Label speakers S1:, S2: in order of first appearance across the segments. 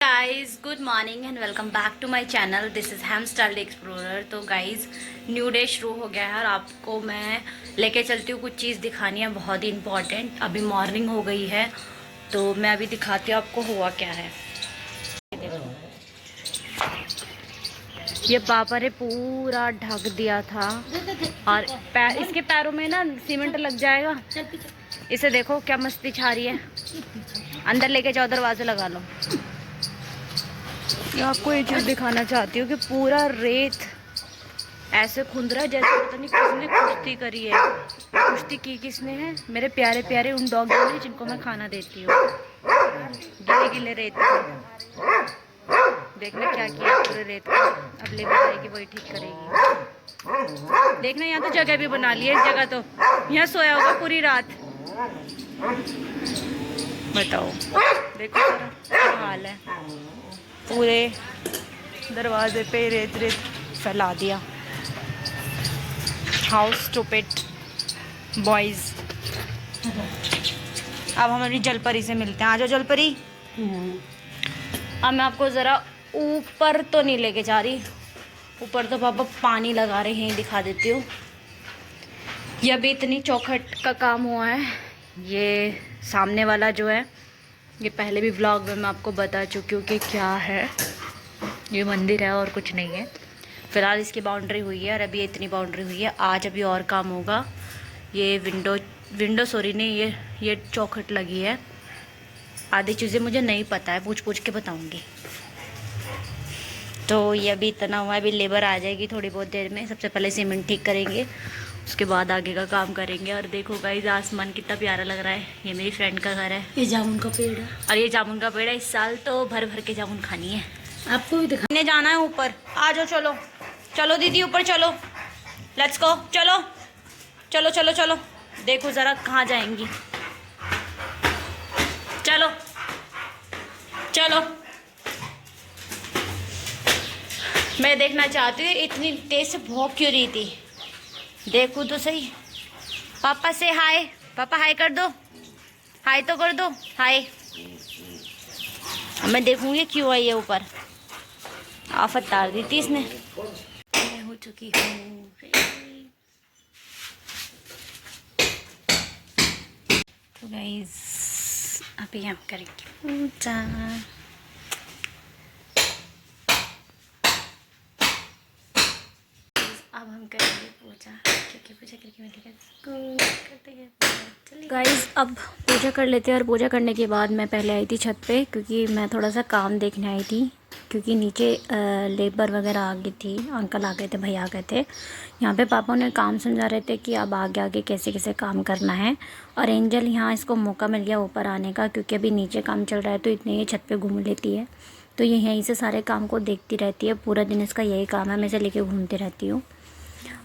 S1: Guys good morning and welcome back to my channel. This is ham styled explorer. तो guys new day शुरू हो गया है और आपको मैं लेके चलती हूँ, कुछ चीज़ दिखानी है बहुत ही इम्पॉर्टेंट। अभी मॉर्निंग हो गई है तो मैं अभी दिखाती हूँ आपको हुआ क्या है। ये पापा ने पूरा ढक दिया था और इसके पैरों में ना सीमेंट लग जाएगा। इसे देखो क्या मस्ती छा रही है। अंदर लेके जाओ, दरवाजे लगा लो। मैं आपको ये चीज़ दिखाना चाहती हूँ कि पूरा रेत ऐसे खुंद रहा है जैसे पता नहीं किसने कुश्ती करी है। कुश्ती की किसने है? मेरे प्यारे प्यारे उन डॉगियों ने जिनको मैं खाना देती हूँ। गिले गिले रेत देखना क्या किया पूरे रेत को। अब लेबर आएगी वही ठीक करेगी। देखना यहाँ तो जगह भी बना ली है। इस जगह तो यहाँ सोया होगा पूरी रात। बताओ, देखो क्या हाल है। पूरे दरवाजे पे रेत रेत फैला दिया। How stupid boys. अब हम अभी जलपरी से मिलते हैं। आ जाओ जलपरी। अब मैं आपको ज़रा ऊपर तो नहीं लेके जा रही, ऊपर तो पापा पानी लगा रहे हैं, दिखा देती हूँ। ये अभी इतनी चौखट का काम हुआ है। ये सामने वाला जो है, ये पहले भी व्लॉग में मैं आपको बता चुकी हूँ कि क्या है। ये मंदिर है और कुछ नहीं है। फ़िलहाल इसकी बाउंड्री हुई है और अभी इतनी बाउंड्री हुई है। आज अभी और काम होगा। ये विंडो सॉरी नहीं, ये चौखट लगी है। आधी चीज़ें मुझे नहीं पता है, पूछ पूछ के बताऊंगी। तो ये अभी इतना हुआ है। अभी लेबर आ जाएगी थोड़ी बहुत देर में। सबसे पहले सीमेंट ठीक करेंगे, उसके बाद आगे का काम करेंगे। और देखो गाइस, आसमान कितना प्यारा लग रहा है। ये मेरी फ्रेंड का घर है।
S2: ये जामुन का पेड़ है
S1: और ये जामुन का पेड़ है। इस साल तो भर भर के जामुन खानी है।
S2: आपको भी दिखाने
S1: जाना है ऊपर। आ जाओ, चलो चलो दीदी ऊपर चलो। लेट्स गो, चलो चलो चलो चलो। देखो ज़रा कहाँ जाएंगी। चलो चलो। मैं देखना चाहती हूँ इतनी तेज से भौंक क्यों रही थी। देखो तो सही। पापा से हाय। पापा हाय कर दो, हाय तो कर दो, हाय। मैं देखूंगी क्यों आई है ऊपर। आफत तार दी थी इसने। मैं हो चुकी हूँ। तो गाइस अभी हम करेंगे पूजा। अब हम करेंगे पूजा, क्योंकि पूजा करके मैं स्कूल करते हैं। गाइस अब पूजा कर लेते हैं। और पूजा करने के बाद मैं पहले आई थी छत पे, क्योंकि मैं थोड़ा सा काम देखने आई थी। क्योंकि नीचे लेबर वगैरह आ गई थी, अंकल आ गए थे, भैया आ गए थे। यहाँ पे पापा ने काम समझा रहे थे कि अब आगे आगे कैसे कैसे काम करना है। और एंजल यहाँ इसको मौका मिल गया ऊपर आने का, क्योंकि अभी नीचे काम चल रहा है तो इतने ये छत पे घूम लेती है। तो ये यहीं से सारे काम को देखती रहती है। पूरा दिन इसका यही काम है, मैं इसे लेके घूमती रहती हूँ।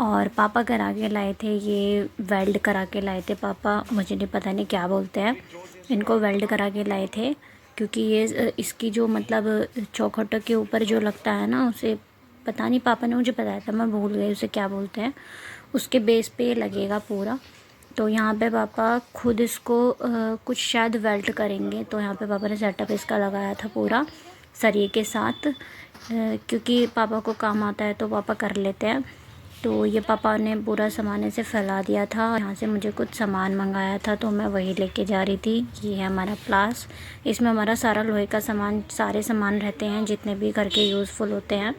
S1: और पापा करा के लाए थे, ये वेल्ड करा के लाए थे पापा। मुझे नहीं पता नहीं क्या बोलते हैं इनको, वेल्ड करा के लाए थे। क्योंकि ये इसकी जो मतलब चौखटों के ऊपर जो लगता है ना, उसे पता नहीं, पापा ने मुझे बताया था, मैं भूल गई उसे क्या बोलते हैं। उसके बेस पे ये लगेगा पूरा। तो यहाँ पे पापा खुद इसको कुछ शायद वेल्ड करेंगे। तो यहाँ पे पापा ने सेटअप इसका लगाया था पूरा सरिये के साथ। क्योंकि पापा को काम आता है तो पापा कर लेते हैं। तो ये पापा ने पूरा सामान ऐसे फैला दिया था। यहाँ से मुझे कुछ सामान मंगाया था तो मैं वही लेके जा रही थी। ये है हमारा प्लास। इसमें हमारा सारा लोहे का सामान, सारे सामान रहते हैं जितने भी घर के यूज़फुल होते हैं।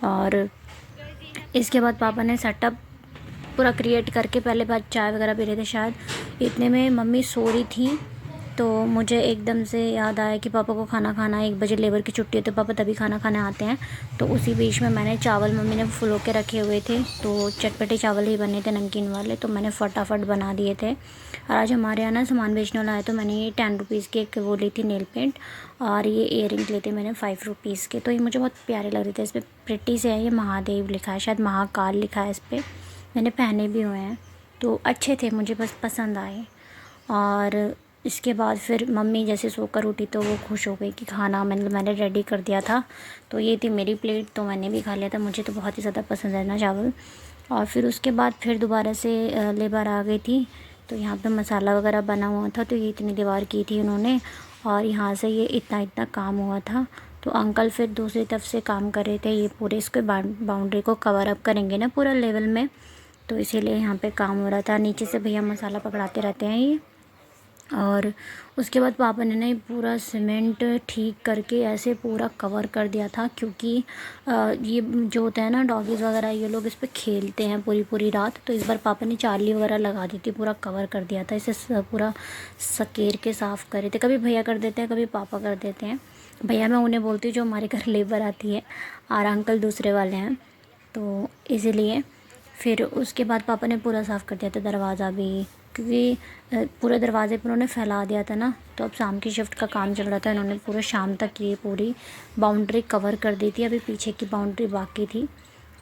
S1: और इसके बाद पापा ने सेटअप पूरा क्रिएट करके, पहले बार चाय वगैरह पी रहे थे शायद। इतने में मम्मी सो रही थी तो मुझे एकदम से याद आया कि पापा को खाना खाना है। 1 बजे लेबर की छुट्टी होती है, पापा तभी खाना खाने आते हैं। तो उसी बीच में मैंने चावल, मम्मी ने फुलो के रखे हुए थे तो चटपटे चावल ही बने थे, नमकीन वाले। तो मैंने फटाफट बना दिए थे। और आज हमारे यहाँ ना सामान बेचने वाला आया तो मैंने ये 10 रुपीज़ की एक वो ली थी नेल पेंट। और ये इयररिंग लिए थे मैंने 5 रुपीज़ के। तो ये मुझे बहुत प्यारे लग रहे थे। इस पर प्रिटी से है, ये महादेव लिखा है, शायद महाकाल लिखा है इस पर। मैंने पहने भी हुए हैं तो अच्छे थे, मुझे बस पसंद आए। और इसके बाद फिर मम्मी जैसे सोकर उठी तो वो खुश हो गई कि खाना मैंने रेडी कर दिया था। तो ये थी मेरी प्लेट, तो मैंने भी खा लिया था। मुझे तो बहुत ही ज़्यादा पसंद है ना चावल। और फिर उसके बाद फिर दोबारा से लेबर आ गई थी। तो यहाँ पे मसाला वगैरह बना हुआ था तो ये इतनी दीवार की थी उन्होंने। और यहाँ से ये इतना इतना काम हुआ था। तो अंकल फिर दूसरी तरफ से काम कर रहे थे, ये पूरे इसके बाउंड्री को कवर अप करेंगे ना पूरा लेवल में, तो इसीलिए यहाँ पे काम हो रहा था। नीचे से भैया मसाला पकड़ाते रहते हैं ये। और उसके बाद पापा ने ना ये पूरा सीमेंट ठीक करके ऐसे पूरा कवर कर दिया था, क्योंकि ये जो होता है ना डॉगीज़ वगैरह, ये लोग इस पे खेलते हैं पूरी पूरी रात। तो इस बार पापा ने चार्ली वगैरह लगा दी थी, पूरा कवर कर दिया था, इसे पूरा सकेर के साफ़ कर रहे थे। कभी भैया कर देते हैं, कभी पापा कर देते हैं। भैया मैं उन्हें बोलती हूँ जो हमारे घर लेबर आती है, और अंकल दूसरे वाले हैं, तो इसीलिए फिर उसके बाद पापा ने पूरा साफ़ कर दिया था दरवाज़ा भी, क्योंकि पूरे दरवाज़े पर उन्होंने फैला दिया था ना। तो अब शाम की शिफ्ट का काम चल रहा था, इन्होंने पूरे शाम तक ये पूरी बाउंड्री कवर कर दी थी। अभी पीछे की बाउंड्री बाकी थी,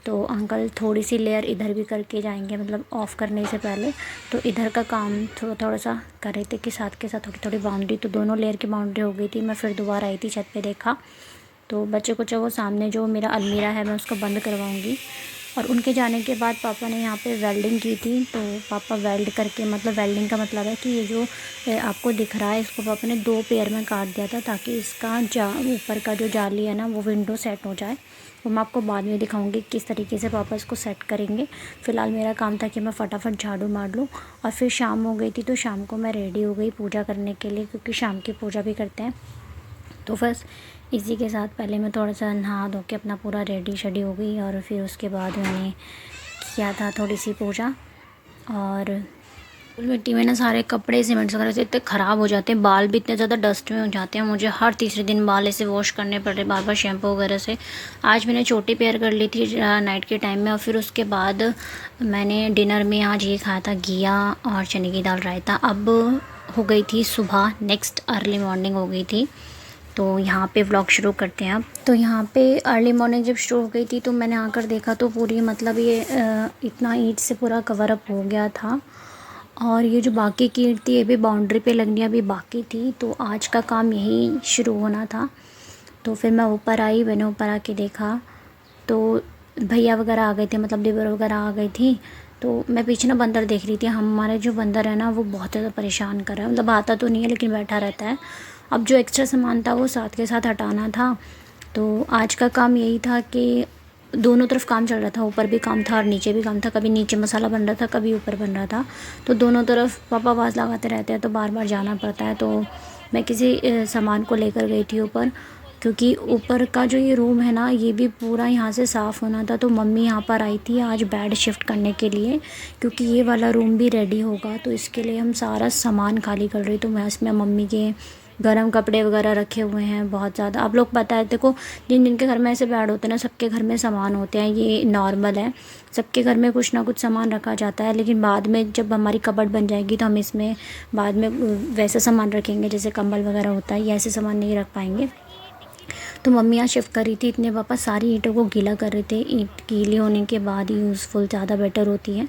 S1: तो अंकल थोड़ी सी लेयर इधर भी करके जाएंगे, मतलब ऑफ़ करने से पहले। तो इधर का काम थोड़ा थोड़ा सा कर रहे थे कि साथ के साथ थोड़ी थोड़ी बाउंड्री, तो दोनों लेयर की बाउंड्री हो गई थी। मैं फिर दोबारा आई थी छत पे, देखा तो बच्चे को वो सामने जो मेरा अलमीरा है मैं उसको बंद करवाऊँगी। और उनके जाने के बाद पापा ने यहाँ पे वेल्डिंग की थी। तो पापा वेल्ड करके, मतलब वेल्डिंग का मतलब है कि ये जो आपको दिख रहा है, इसको पापा ने 2 पेयर में काट दिया था, ताकि इसका ऊपर का जो जाली है ना वो विंडो सेट हो जाए। वो मैं आपको बाद में दिखाऊंगी किस तरीके से पापा इसको सेट करेंगे। फ़िलहाल मेरा काम था कि मैं फटाफट झाड़ू मार लूँ। और फिर शाम हो गई थी, तो शाम को मैं रेडी हो गई पूजा करने के लिए, क्योंकि शाम की पूजा भी करते हैं। तो बस इसी के साथ पहले मैं थोड़ा सा नहा धो के अपना पूरा रेडी शेडी हो गई, और फिर उसके बाद मैंने किया था थोड़ी सी पूजा। और मिट्टी में ना सारे कपड़े सीमेंट्स वगैरह से इतने ख़राब हो जाते हैं, बाल भी इतने ज़्यादा डस्ट में हो जाते हैं। मुझे हर तीसरे दिन बाल ऐसे वॉश करने पड़ रहे बार बार शैम्पू वगैरह से। आज मैंने चोटी पेयर कर ली थी नाइट के टाइम में, और फिर उसके बाद मैंने डिनर में आज ये खाया था घिया और चने की दाल रायता। अब हो गई थी सुबह, नेक्स्ट अर्ली मॉर्निंग हो गई थी। तो यहाँ पे व्लॉग शुरू करते हैं अब। तो यहाँ पे अर्ली मॉर्निंग जब शुरू हो गई थी, तो मैंने आकर देखा तो पूरी, मतलब ये इतना ईंट से पूरा कवर अप हो गया था। और ये जो बाकी की ईंट थी ये भी बाउंड्री पे लगनी अभी बाकी थी, तो आज का काम यही शुरू होना था। तो फिर मैं ऊपर आई, मैंने ऊपर आके देखा तो भैया वगैरह आ गए थे, मतलब लेबर वगैरह आ गई थी। तो मैं पीछे ना बंदर देख रही थी। हमारे जो बंदर है ना वो बहुत ज़्यादा परेशान कर रहा है, मतलब आता तो नहीं है लेकिन बैठा रहता है। अब जो एक्स्ट्रा सामान था वो साथ के साथ हटाना था। तो आज का काम यही था कि दोनों तरफ काम चल रहा था, ऊपर भी काम था और नीचे भी काम था। कभी नीचे मसाला बन रहा था, कभी ऊपर बन रहा था, तो दोनों तरफ पापा आवाज़ लगाते रहते हैं, तो बार बार जाना पड़ता है। तो मैं किसी सामान को लेकर गई थी ऊपर, क्योंकि ऊपर का जो ये रूम है ना ये भी पूरा यहाँ से साफ़ होना था। तो मम्मी यहाँ पर आई थी आज बेड शिफ्ट करने के लिए, क्योंकि ये वाला रूम भी रेडी होगा, तो इसके लिए हम सारा सामान खाली कर रही। तो मैं इसमें मम्मी के गरम कपड़े वगैरह रखे हुए हैं बहुत ज़्यादा। आप लोग पता है, देखो जिन जिनके घर में ऐसे बेड होते हैं ना, सबके घर में सामान होते हैं, ये नॉर्मल है, सबके घर में कुछ ना कुछ सामान रखा जाता है। लेकिन बाद में जब हमारी कबर्ड बन जाएगी तो हम इसमें बाद में वैसा सामान रखेंगे, जैसे कंबल वगैरह होता है, ये ऐसे सामान नहीं रख पाएंगे। तो मम्मी यहाँ शिफ्ट कर रही थी, इतने पापा सारी ईंटों को गीला कर रहे थे। ईंट गीली होने के बाद यूज़फुल ज़्यादा बेटर होती है।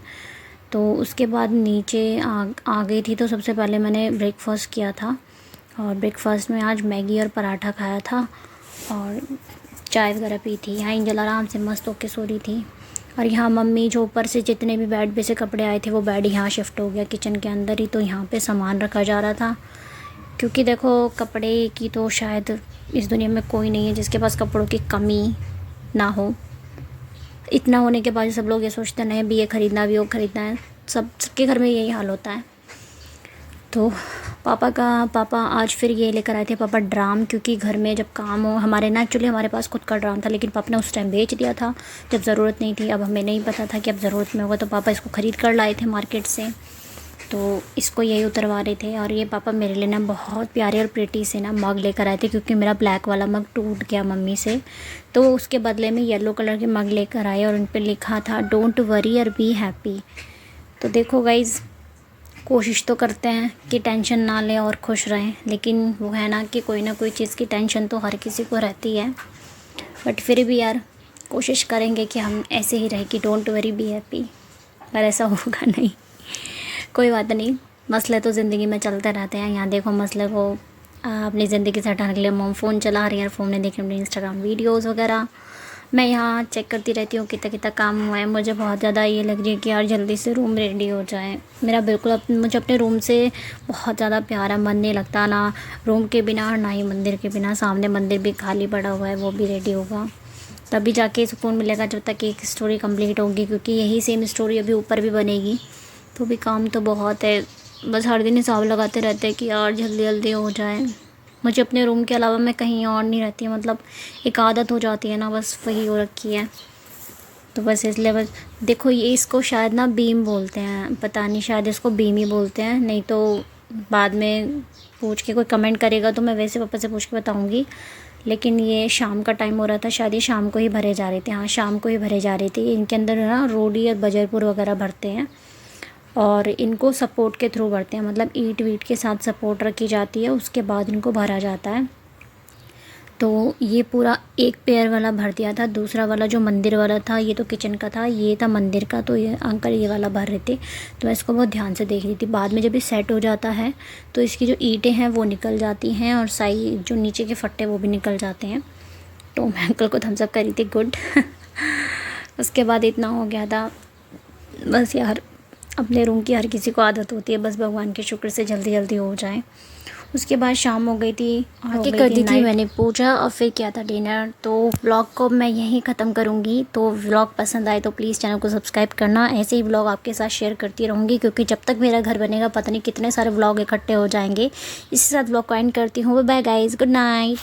S1: तो उसके बाद नीचे आ गई थी। तो सबसे पहले मैंने ब्रेकफास्ट किया था, और ब्रेकफास्ट में आज मैगी और पराठा खाया था, और चाय वगैरह पी थी। यहाँ एंजल आराम से मस्त होके सो रही थी। और यहाँ मम्मी जो ऊपर से जितने भी बेड पे से कपड़े आए थे वो बेड यहाँ शिफ्ट हो गया किचन के अंदर ही। तो यहाँ पे सामान रखा जा रहा था, क्योंकि देखो कपड़े की तो शायद इस दुनिया में कोई नहीं है जिसके पास कपड़ों की कमी ना हो। इतना होने के बाद सब लोग ये सोचते हैं भी ये ख़रीदना भी वो ख़रीदना है, सबके घर में यही हाल होता है। तो पापा आज फिर ये लेकर आए थे पापा ड्राम, क्योंकि घर में जब काम हो हमारे ना, एक्चुअली हमारे पास खुद का ड्राम था, लेकिन पापा ने उस टाइम बेच दिया था जब ज़रूरत नहीं थी। अब हमें नहीं पता था कि अब ज़रूरत में होगा, तो पापा इसको ख़रीद कर लाए थे मार्केट से। तो इसको यही उतरवा रहे थे। और ये पापा मेरे लिए ना बहुत प्यारे और प्रिटी से ना मग लेकर आए थे, क्योंकि मेरा ब्लैक वाला मग टूट गया मम्मी से, तो उसके बदले में येलो कलर के मग लेकर आए, और उन पर लिखा था डोंट वरी और बी हैप्पी। तो देखो गाइज़, कोशिश तो करते हैं कि टेंशन ना लें और खुश रहें, लेकिन वो है ना कि कोई ना कोई चीज़ की टेंशन तो हर किसी को रहती है। बट फिर भी यार कोशिश करेंगे कि हम ऐसे ही रहें कि डोंट वरी बी हैप्पी, पर ऐसा होगा नहीं। कोई बात नहीं, मसले तो ज़िंदगी में चलते रहते हैं। यहाँ देखो मसले को अपनी ज़िंदगी से हटाने के लिए मम फ़ोन चला रही है, फ़ोन में देख रही अपनी इंस्टाग्राम वीडियोज़ वगैरह। मैं यहाँ चेक करती रहती हूँ कितना कितना काम हुआ है। मुझे बहुत ज़्यादा ये लग रही है कि यार जल्दी से रूम रेडी हो जाए मेरा। बिल्कुल मुझे अपने रूम से बहुत ज़्यादा प्यारा, मन नहीं लगता ना रूम के बिना और ना ही मंदिर के बिना। सामने मंदिर भी खाली पड़ा हुआ है, वो भी रेडी होगा तभी जाके सुकून मिलेगा, जब तक एक स्टोरी कंप्लीट होगी, क्योंकि यही सेम स्टोरी अभी ऊपर भी बनेगी। तो भी काम तो बहुत है, बस हर दिन हिसाब लगाते रहते हैं कि यार जल्दी जल्दी हो जाए। मुझे अपने रूम के अलावा मैं कहीं और नहीं रहती, मतलब एक आदत हो जाती है ना, बस वही हो रखी है। तो बस इसलिए बस देखो, ये इसको शायद ना बीम बोलते हैं, पता नहीं, शायद इसको बीम ही बोलते हैं, नहीं तो बाद में पूछ के कोई कमेंट करेगा तो मैं वैसे पापा से पूछ के बताऊँगी। लेकिन ये शाम का टाइम हो रहा था, शायद ये शाम को ही भरे जा रहे थे। हाँ, शाम को ही भरे जा रहे थे। इनके अंदर ना रोडी और बजरपुर वगैरह भरते हैं और इनको सपोर्ट के थ्रू भरते हैं, मतलब ईंट वीट के साथ सपोर्ट रखी जाती है, उसके बाद इनको भरा जाता है। तो ये पूरा एक पेयर वाला भर दिया था। दूसरा वाला जो मंदिर वाला था, ये तो किचन का था, ये था मंदिर का। तो ये अंकल ये वाला भर रहे थे, तो मैं इसको बहुत ध्यान से देख रही थी। बाद में जब ये सेट हो जाता है तो इसकी जो ईंटें हैं वो निकल जाती हैं और साइड जो नीचे के फट्टे वो भी निकल जाते हैं। तो मैं अंकल को थम्स अप करी थी, गुड। उसके बाद इतना हो गया था। बस यार, अपने रूम की हर किसी को आदत होती है, बस भगवान के शुक्र से जल्दी जल्दी हो जाए। उसके बाद शाम हो गई थी, आके कर दी थी मैंने पूजा और फिर किया था डिनर। तो व्लॉग को मैं यहीं ख़त्म करूँगी। तो व्लॉग पसंद आए तो प्लीज़ चैनल को सब्सक्राइब करना। ऐसे ही व्लॉग आपके साथ शेयर करती रहूँगी, क्योंकि जब तक मेरा घर बनेगा पता नहीं कितने सारे व्लॉग इकट्ठे हो जाएंगे। इसी साथ व्लॉग को एंड करती हूँ। Bye guys, good night.